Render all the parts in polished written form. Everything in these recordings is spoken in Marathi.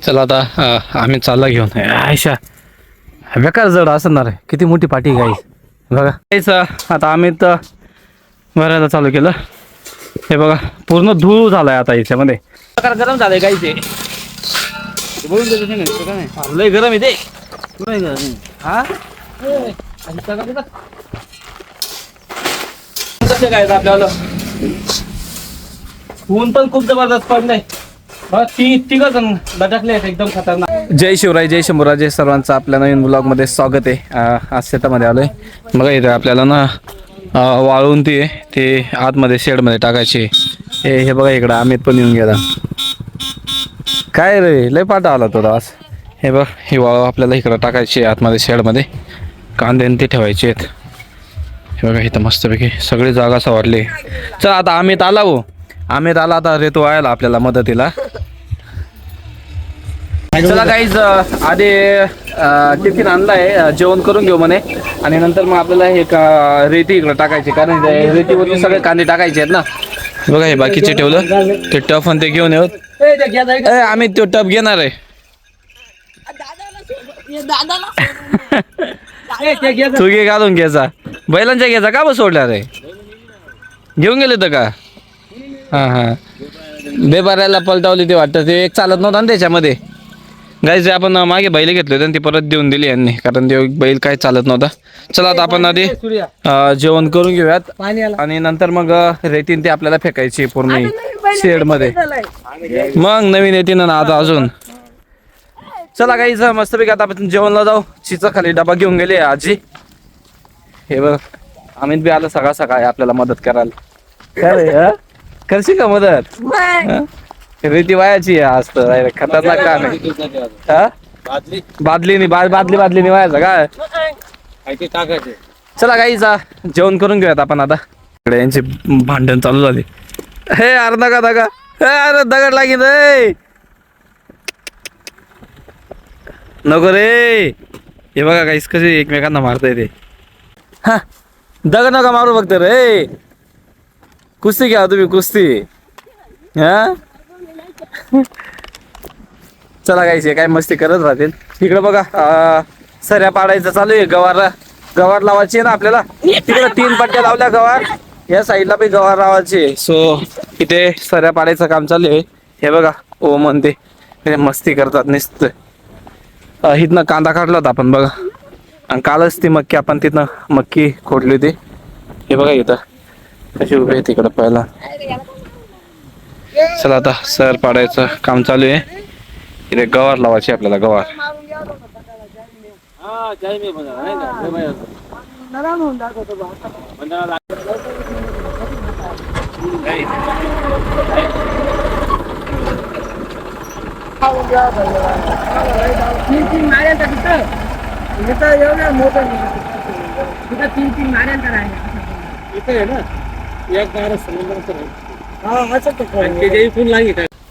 चला आता आम्ही चालला घेऊन आयशा बेकार जड असणार आहे. किती मोठी पाठी गाईस बघा गाईस. आता आम्ही तर भरायला चालू केलं. हे बघा पूर्ण धूळ झालाय आता याच्यामध्ये. प्रकार गरम झालंय गाईस. ते लय गरम आहे ते. हा काय आपल्याला ऊन पण खूप जबरदस्त पडलंय. एकदम खतरनाक. जय शिवराय, जय शंभूराजे. सर्वांचं आपल्या नवीन ब्लॉग मध्ये स्वागत आहे. आज शेतामध्ये आलोय. बघा इथे आपल्याला ना वाळून ते आतमध्ये शेडमध्ये टाकायचे. हे बघा इकडं अमित पण येऊन गेला. काय रे लय पाटा आला तो आज. हे बघ ही वाळू आपल्याला इकडं टाकायची आतमध्ये शेडमध्ये. कांदे ते ठेवायचे आहेत. हे बघा इथं मस्तपैकी सगळी जागा सवारली. चल आता अमित आला हो. अमित आला आता रेतू व्हायला आपल्याला मदतीला. चला काहीच आधी टिफिन आणलाय. जेवण करून घेऊ म्हणे आणि नंतर मग आपल्याला हे रेती इकडे टाकायची. कारण रेतीवरती सगळे कांदे टाकायचे आहेत ना. बघा हे बाकीचे ठेवलं. ते टफ आणि ते घेऊन येऊ. आम्ही तो टप घेणार आहे. तू घे घालून घ्यायचा. बैलांच्या घ्यायचा का बस सोडल्या रे. घेऊन गेले तर का. हा हा बेबाऱ्याला पलटावली ते वाटतं. ते एक चालत नव्हता ना त्याच्यामध्ये. गाईज आपण मागे बैल घेतले होते ती परत देऊन दिली यांनी. कारण ते बैल काही चालत नव्हता. चला आता आपण आधी जेवण करून घेऊयात आणि नंतर मग रेतीन ते आपल्याला फेकायची पूर्ण शेड मध्ये. मग नवीन येते ना आता अजून. चला गाईज मस्तपैकी आता आपण जेवणला जाऊ. चिचा खाली डबा घेऊन गेले आजी. हे बघ अमित बी आलं सकाळ सकाळी आपल्याला मदत करायला. काय रे करशील का मदत. रेती वायाची आज तर खतरनाक काम आहे. बादलीने वायाचा काय. चला गाईचा जेवण करून घेऊयात आपण आता. इकडे यांचे भांडण चालू झाले. हे अरे दगा अरे दगड लागेल रे. नको रे. हे बघा गाईस कसे एकमेकांना मारता ते. हा दगड नका मारू फक्त रे. कुस्ती घ्या तुम्ही कुस्ती. हा चला गायचे काय मस्ती करत राहतील. इकडे बघा सऱ्या पाडायचं चालू आहे. गवार लावायची आहे ना आपल्याला. तिकडे 3 पट्ट्या लावल्या गवार. या साईडला बी गवार लावायची. सो इथे सऱ्या पाडायचं काम चालू आहे. हे बघा ओ म्हणते मस्ती करतात नुसतं. इथनं कांदा काढला होता आपण बघा. आणि कालच ती मक्की आपण तिथनं मक्की खोडली होती. हे बघा इथं कशी उभी आहे तिकडं पहिला. चला आता सर पाडायचं काम चालू आहे. इथे गवार लावायची आपल्याला गवार.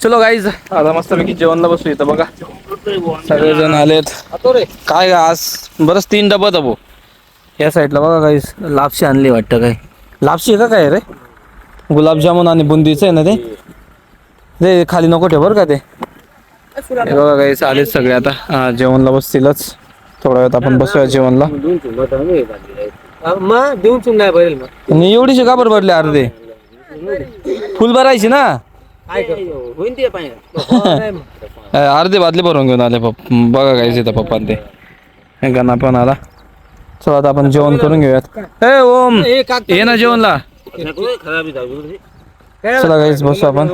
चलो गाईज आता मस्तपैकी जेवणला बसू. इथं बघा सगळेजण आलेत. काय आज बरंच 3 डबा दबो. या साईडला बघा गाईज लापशी आणली वाटतं. काय लापशी का काय रे. गुलाबजामुन आणि बुंदीचं आहे ना ते खाली नको ठेव बरं का ते. बघा गाईज आलेत सगळे आता जेवणला बसतीलच. थोड्या वेळात आपण बसूया जेवणला. एवढीशी का बरं भरले अर्धे. फुल भरायची ना. अर्धे बादली भरून घेऊन आले बघा काय इथं पप्पा ते गणा पण आला. चला आता आपण जेवण करून घेऊयात. ए ओम ये ना जेवणला. चला गाईज बसू आपण.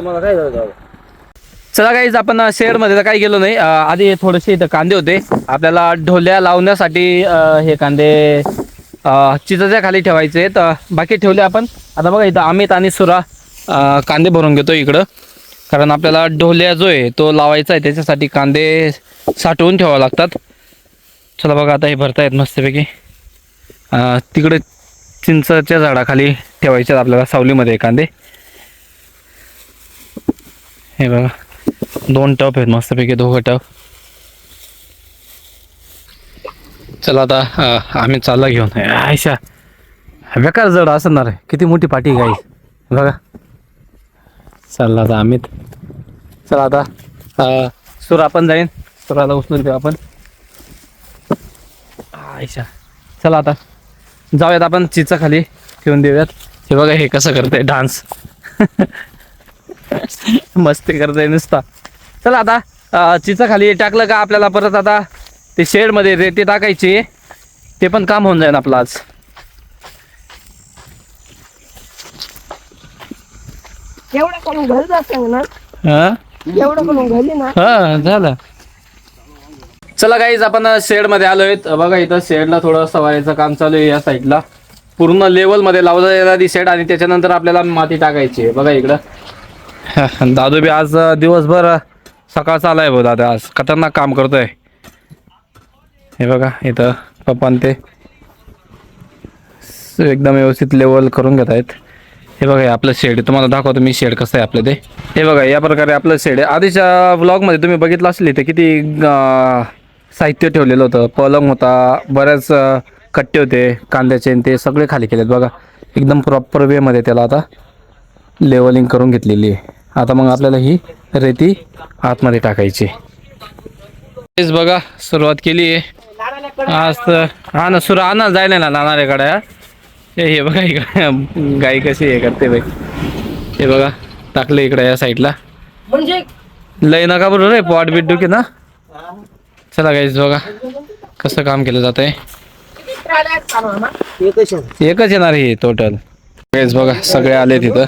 चला गाईज आपण शेड मध्ये तर काही गेलो नाही. आधी थोडेसे इथं कांदे होते आपल्याला ढोल्या लावण्यासाठी. हे कांदे चिचाच्या खाली ठेवायचे तर बाकी ठेवले आपण. आता बघा इथं अमित आणि सुरा कांदे भरून घेतो इकडं. कारण आपल्याला ढोल्या जो आहे तो लावायचा आहे. त्याच्यासाठी कांदे साठवून ठेवावे लागतात. चला बघा आता हे भरतायत मस्तपैकी. तिकडे चिंचाच्या झाडाखाली ठेवायचे आपल्याला सावलीमध्ये कांदे. हे बघा 2 टप आहेत मस्तपैकी 2 टप. चला आता आम्ही चालला घेऊन आयशा बेकार जड असणार आहे. किती मोठी पाठी गाई बघा. चला आता अमित. चला आता सुरा पण जाईन, सुराला उचलून देऊ आपण. आयशा, चला आता जाऊयात आपण चिचा खाली ठेवून देऊयात. हे बघा हे कसं करतंय डान्स. मस्ती करतंय नुसता. चला आता चिचा खाली टाकलं का आपल्याला परत आता ते शेडमध्ये रेती टाकायची, ते पण काम होऊन जाईल आपलं आज. एवढं करून घरी असतं ना, हा एवढं करून घरी ना. हा झालं. चला गाईज आपण शेडमध्ये आलोय. बघा इथं शेडला थोडं सवायचं काम चालू आहे. या साईडला पूर्ण लेवलमध्ये लावलं येणार शेड आणि त्याच्यानंतर आपल्याला माती टाकायची आहे. बघा इकडं दादू बी आज दिवसभर सकाळचा आलाय भाऊ. दादा आज खतरनाक काम करतोय. हे बघा इथं पप्पा ते एकदम व्यवस्थित लेवल करून घेत आहेत. हे बघा हे आपलं शेड तुम्हाला दाखवतो मी, शेड कसं आहे आपलं ते. हे बघा या प्रकारे आपलं शेड आहे. आधीच्या व्लॉगमध्ये तुम्ही बघितलं असेल ते किती साहित्य ठेवलेलं होतं. पलंग होता, बऱ्याच कट्टे होते कांद्याचे, ते सगळे खाली केलेत. बघा एकदम प्रॉपर वेमध्ये त्याला आता लेवलिंग करून घेतलेली आहे. आता मग आपल्याला ही रेती आतमध्ये टाकायची. तेच बघा सुरुवात केली आहे आज तर. हा ना सुरा आणा जायला ना नाणाऱ्याकडे. हे बघा इकडे गाई कशी हे करते बाई. हे बघा टाकले इकडे या साईडला. म्हणजे लय नका बरोबर आहे पॉट बीट डुके ना. चला गाईज बघा कसं काम केलं जात आहे. एकच येणार ही टोटल. गाईज बघा सगळे आले तिथं.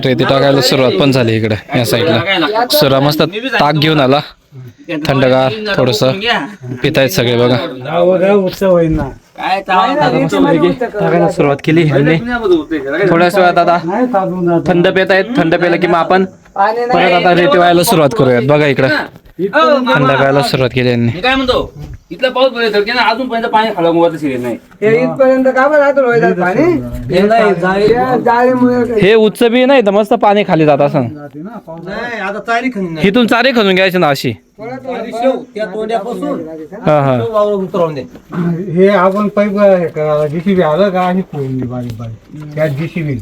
रेती टाकायला सुरुवात पण झाली इकडे या साईडला. सुरा मस्त ताक घेऊन आला, थंडगार थोडस पितायत सगळे. बघा टाकायला सुरुवात केली थोड्याच वेळात. आता थंड पेत आहेत. थंड पेलं की मग आपण परत आता रेती व्हायला सुरुवात करूयात. बघा इकडं थंड प्यायला सुरुवात केली यांनी. मी काय म्हणतो इथला पाऊस पडतो की अजूनपर्यंत पाणी खाला मुळात शिरेल नाही. इथपर्यंत का बरं राहतो पाणी. हे उच्च बी नाही तर मस्त पाणी खाली जात असं. आता चारी खणी इथून चारी खणून घ्यायची ना अशी. त्या तोंड्यापासून हा हा उतरवून दे. हे आपण पाईप जीसीबी आलं का आणि फोडून बारीक बारीक त्या जीसीबी.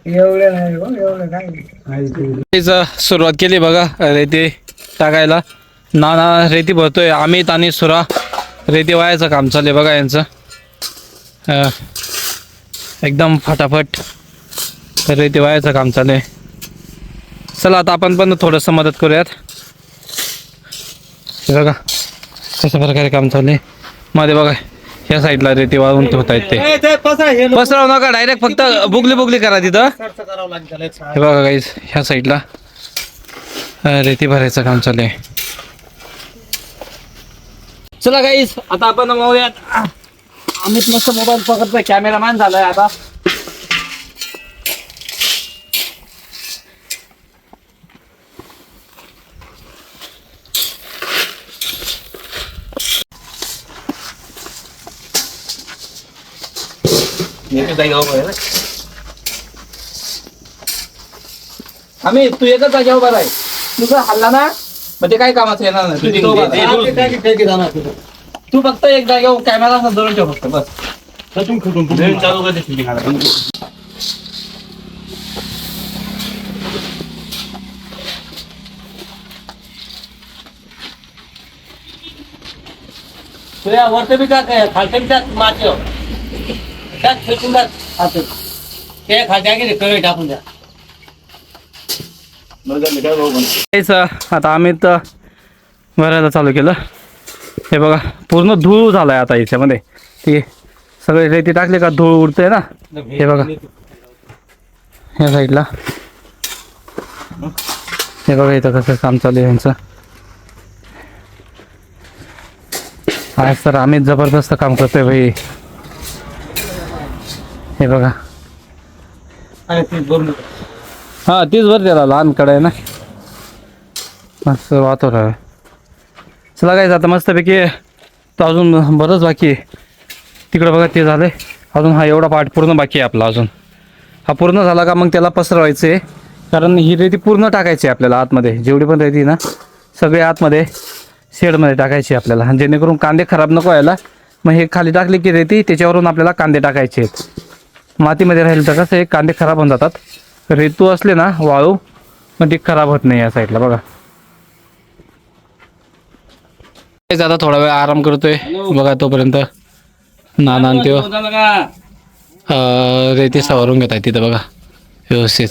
एवढं नाही बघ, एवढं काय. सुरुवात केली बघा रेती टाकायला. नाना रेती भरतोय, अमित आणि सुरा रेती वायाचं काम चाललंय बघा यांचं. एकदम फटाफट रेती वायाचं काम चालू आहे. चला आता आपण पण थोडंसं मदत करूयात. हे बघा कशा प्रकारे काम चालू आहे. मध्ये बघा ह्या साईडला रेती वाळून ठेवता येते. पसरवू नका, डायरेक्ट फक्त बुगली बुगली करा तिथं. हे बघा गाईस ह्या साईडला रेती भरायचं काम चालू आहे. चला गाईस आता आपण बघूयात. अमित मस्त मोबाईल पकडतोय, कॅमेरामॅन झालाय आता. आम्ही तू एकच जागेवर उभा राह. तुझं हल्ला ना म्हणजे काय कामाचं येणार नाही. तू फक्त एक जागेवर कॅमेरा धरून ठेव फक्त बस. चालू करते शूटिंग. तुझ्या वरती बी टाक, खालते बी टाक माती टाक, फेकून टाक. ते खात्या की कळी टाकून द्या. आता आम्ही तर भरायला चालू केलं. हे बघा पूर्ण धूळ झालाय आता याच्यामध्ये. ते सगळे रेती टाकले का धूळ उडतंय ना. हे बघा या साईडला. हे बघा इथं कसं काम चालू आहे यांचं. आज तर आम्ही जबरदस्त काम करतोय भाई. हे बघा हा तीच भर त्याला लहान कडे ना मस्त वातावरण आहे. चला काय आता मस्तपैकी तर अजून बरंच बाकी आहे. तिकडं बघा ते झालंय. अजून हा एवढा पार्ट पूर्ण बाकी आहे आपला. अजून हा पूर्ण झाला का मग त्याला पसरवायचं आहे. कारण ही रेती पूर्ण टाकायची आहे आपल्याला आतमध्ये. जेवढी पण रेती ना सगळे आतमध्ये शेडमध्ये टाकायची आपल्याला, जेणेकरून कांदे खराब नको व्हायला. मग हे खाली टाकले की रेती त्याच्यावरून आपल्याला कांदे टाकायचे आहेत. मातीमध्ये राहील तर कसं हे कांदे खराब होऊन जातात. रेतू असले ना वाळू मग ती खराब होत नाही. या साईडला बघा तेच आता थोडा वेळ आराम करतोय बघा. तोपर्यंत नाना आणि त्यो रेती सवारून घेत आहे तिथं बघा व्यवस्थित.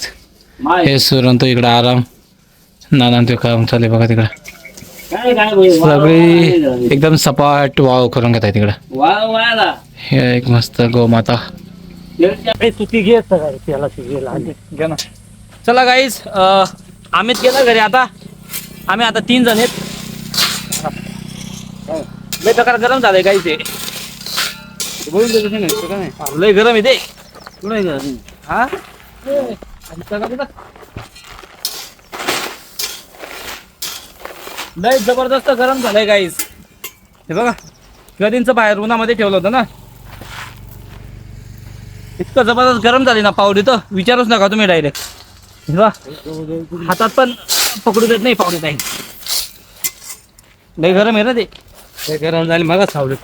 हे सुरंत इकडं आराम, नाना आणि त्यो काम चालू आहे बघा तिकडं. सगळी एकदम सपाट वाव करून घेत आहे तिकडं. हे एक मस्त गोमाता. चला गाईज, अमित गेला घरी. आता आम्ही आता 3 जण आहेत. लय प्रकार गरम झालंय गाईज. ते लय गरम आहे ते. हा लय जबरदस्त गरम झालंय गाईज. हे बघा कधींचं बाहेर उन्हामध्ये ठेवलं होतं ना, इतकं जबरदस्त गरम झाली ना पावडी, तर विचारूच नका तुम्ही डायरेक्ट. हातात पण पकडू देत नाही पावडी काही. लय गरम आहे ना ते. गरम झाली मला सावलीत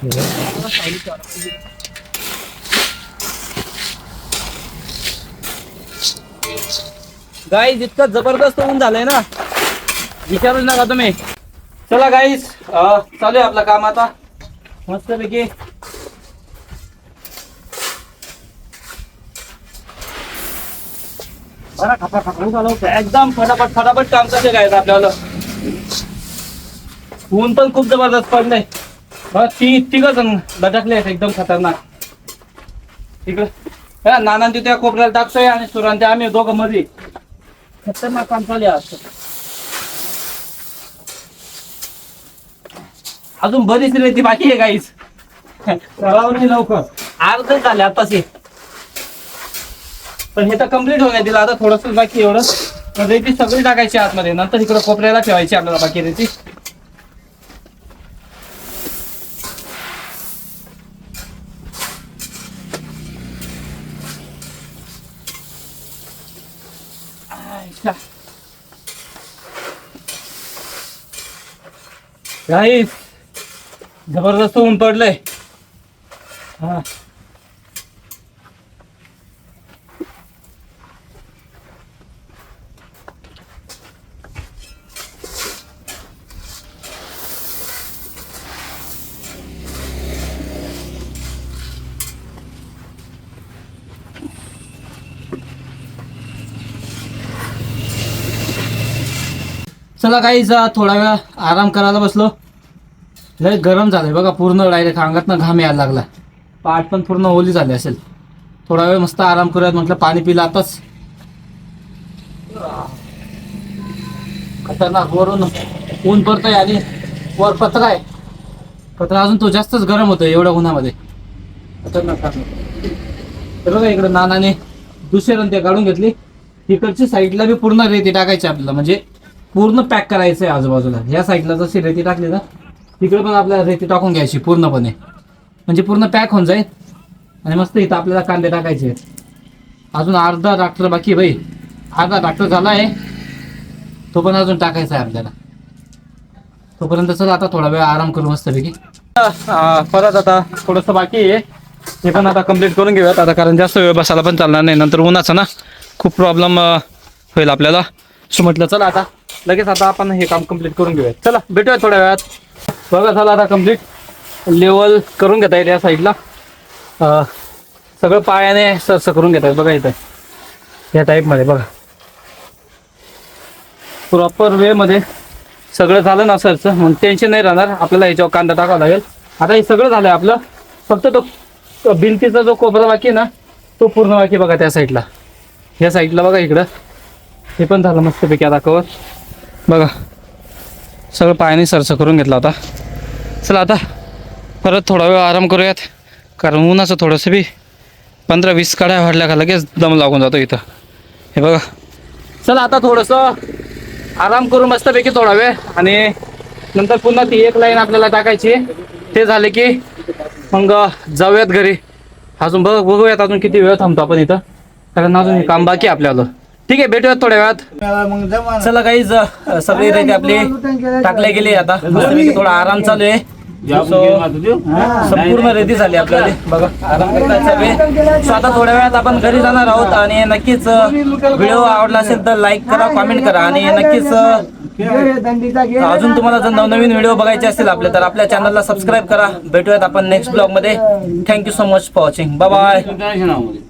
गाईज. इतकं जबरदस्त ऊन झालंय ना, विचारूच नका तुम्ही. चला गाईज, चालू आहे आपलं काम आता मस्तपैकी. एकदम फटाफट फटाफट काम चालू आहे आपल्याला. ऊन पण खूप जबरदस्त पडलंय. तिघ जण लटकले आहेत एकदम खतरनाक. तिकडे नाना त्या कोपऱ्याला टाकतोय आणि सुरांते आम्ही दोघं मध्ये. खतरनाक काम चालू आहे. अजून बरीच रेती बाकी आहे गाईस. लवकर अर्ध झाले आताच. पण हे तर कम्प्लीट होण्यात दिलं. आता थोडस बाकी एवढं. रेती सगळी टाकायची आतमध्ये, नंतर इकडं कोपऱ्याला ठेवायची आपल्याला बाकी रेती. गाईस जबरदस्त ऊन पडलंय. हा चला गाईज, थोडा वेळ आराम करायला बसलो. लय गरम झालंय बघा, पूर्ण डायरेक्ट अंगातनं घाम यायला लागला. पाठ पण पूर्ण ओली झाली असेल. थोडा वेळ मस्त आराम करूयात म्हटलं. पाणी पिलं आताच. खतरनाक वरून ऊन पडतंय आणि वर पत्रा आहे. पत्रा अजून तो जास्तच गरम होतोय एवढ्या उन्हामध्ये. खतरनाक बघा इकडं नानाने दुसरे रंते काढून घेतली. तिकडची साईडला बी पूर्ण रेती टाकायची आपल्याला, म्हणजे पूर्ण पॅक करायचं आहे आजूबाजूला. ह्या साईडला जशी रेती टाकली ना, तिकडे पण आपल्याला रेती टाकून घ्यायची पूर्णपणे, म्हणजे पूर्ण पॅक होऊन जाईल. आणि मस्त इथं आपल्याला कांदे टाकायचे. अजून अर्धा ट्रॅक्टर बाकी आहे बाई. अर्धा ट्रॅक्टर झाला आहे, तो पण अजून टाकायचा आहे आपल्याला. तोपर्यंत चला आता थोडा वेळ आराम करू मस्तपैकी. परत आता थोडंसं बाकी आहे, ते पण आता कंप्लीट करून घेऊयात आता, कारण जास्त वेळ बसायला पण चालणार नाही. नंतर उन्हाचा ना खूप प्रॉब्लेम होईल आपल्याला. सो म्हटलं चला आता लगेच आता आपण हे काम कंप्लीट करून घेऊयात. चला भेटूया थोड्या वेळात. बघा झालं आता कंप्लीट. लेवल करून घेता येईल या साईडला. सगळं पायाने सरसं करून घेता येईल बघा इथं या टाईपमध्ये. बघा प्रॉपर वेमध्ये सगळं झालं ना सरचं, मग टेन्शन नाही राहणार. आपल्याला ह्याच्यावर कांदा टाकावा लागेल. आता हे सगळं झालं आपलं. फक्त तो भिंतीचा जो कोपरा बाकी आहे ना, तो पूर्ण बाकी बघा त्या साईडला. ह्या साईडला बघा इकडं हे पण झालं मस्तपैकी आता कवर. बघा सगळं पायाने सरसं करून घेतला होता. चला आता परत थोडा वेळ आराम करूयात, कारण उन्हाचं थोडंसं बी 15-20 काड्या वाढल्या का लगेच दम लागून जातो इथं. हे बघा चला आता थोडंसं आराम करू मस्तपैकी थोडा वेळ, आणि नंतर पुन्हा ती एक लाईन आपल्याला टाकायची. ते झाले की मग जाऊयात घरी. अजून बघूयात अजून किती वेळ थांबतो आपण इथं, कारण अजून काम बाकी आपल्याला. ठीक आहे भेटूयात थोड्या वेळात. चला गाईज, सगळी रेती आपली टाकल्या गेली. आता मस्तपैकी थोडा आराम चालू आहे. संपूर्ण रेती झाली आपल्याला. बघा आराम करायचा. आता थोड्या वेळात आपण घरी जाणार आहोत. आणि नक्कीच व्हिडिओ आवडला असेल तर लाईक करा, कमेंट करा, आणि नक्कीच दंडीचा घे अजून तुम्हाला जर नवनवीन व्हिडिओ बघायचे असतील आपले तर आपल्या चॅनलला सबस्क्राईब करा. भेटूयात आपण नेक्स्ट ब्लॉग मध्ये. Thank you so much for watching. Bye bye. Now